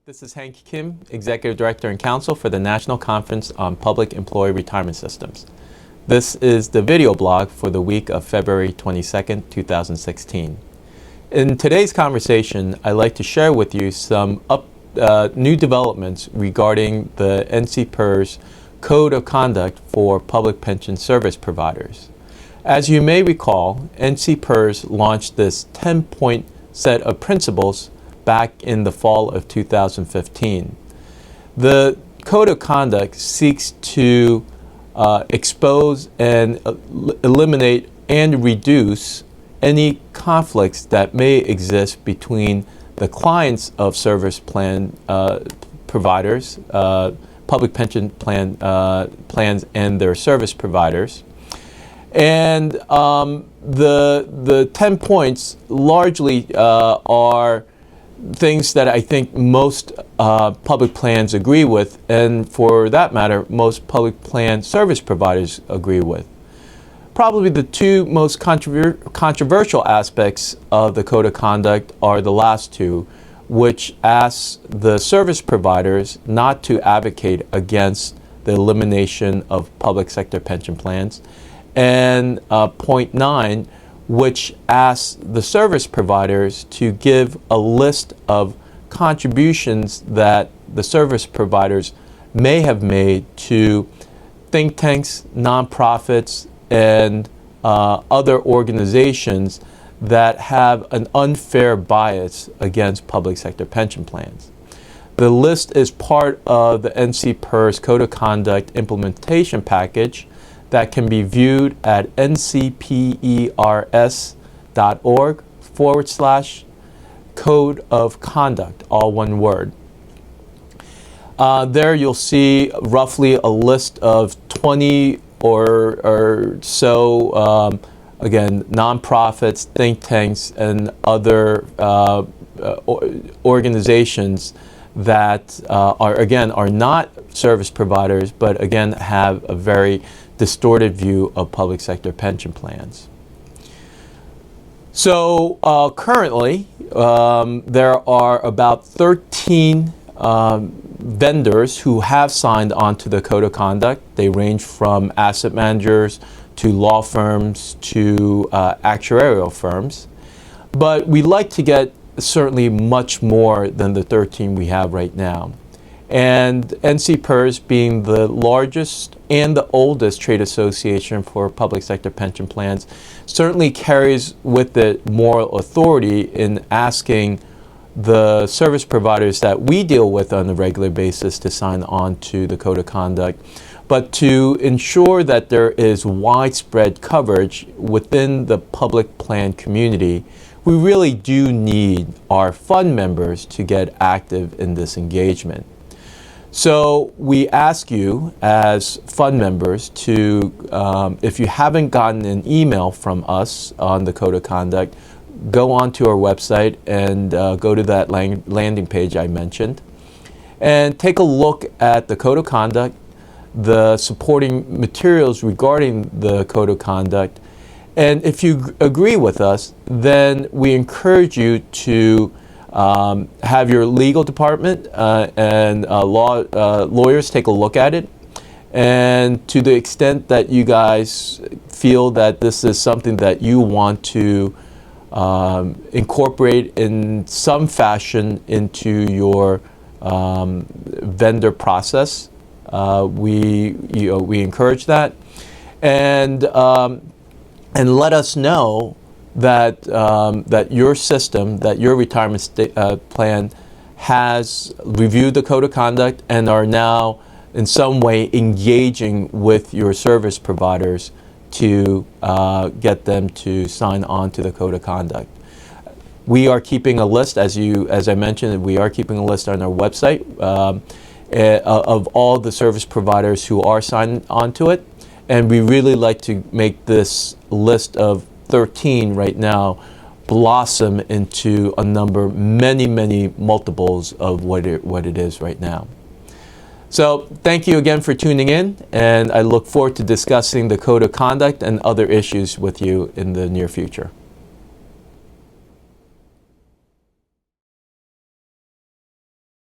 This is Hank Kim, Executive Director and Counsel for the National Conference on Public Employee Retirement Systems. This is the video blog for the week of February 22nd, 2016. In today's conversation, I'd like to share with you some new developments regarding the NCPERS Code of Conduct for Public Pension Service Providers. As you may recall, NCPERS launched this 10-point set of principles back in the fall of 2015. The Code of Conduct seeks to expose and eliminate and reduce any conflicts that may exist between the clients of service plan providers, public pension plans and their service providers. And the 10 points largely are things that I think most public plans agree with, and for that matter, most public plan service providers agree with. Probably the two most controversial aspects of the Code of Conduct are the last two, which asks the service providers not to advocate against the elimination of public sector pension plans, and point 9, which asks the service providers to give a list of contributions that the service providers may have made to think tanks, nonprofits, and other organizations that have an unfair bias against public sector pension plans. The list is part of the NCPERS Code of Conduct implementation package that can be viewed at ncpers.org/code of conduct, all one word. There you'll see roughly a list of 20 or so, again, nonprofits, think tanks, and other organizations that are not service providers, but again have a very distorted view of public sector pension plans. So currently there are about 13 vendors who have signed on to the Code of Conduct. They range from asset managers to law firms to actuarial firms. But we'd like to get certainly much more than the 13 we have right now. And NCPERS, being the largest and the oldest trade association for public sector pension plans, certainly carries with it moral authority in asking the service providers that we deal with on a regular basis to sign on to the Code of Conduct. But to ensure that there is widespread coverage within the public plan community, we really do need our fund members to get active in this engagement. So we ask you as fund members to, if you haven't gotten an email from us on the Code of Conduct, go onto our website and go to that landing page I mentioned and take a look at the Code of Conduct, the supporting materials regarding the Code of Conduct. And if you agree with us, then we encourage you to have your legal department and lawyers take a look at it. And to the extent that you guys feel that this is something that you want to incorporate in some fashion into your vendor process, we encourage that. And let us know that that your system, that your retirement plan has reviewed the Code of Conduct and are now in some way engaging with your service providers to get them to sign on to the Code of Conduct. We are keeping a list, as I mentioned, we are keeping a list on our website of all the service providers who are signed onto it. And we really like to make this list of 13 right now blossom into a number, many multiples of what it is right now. So thank you again for tuning in, and I look forward to discussing the Code of Conduct and other issues with you in the near future.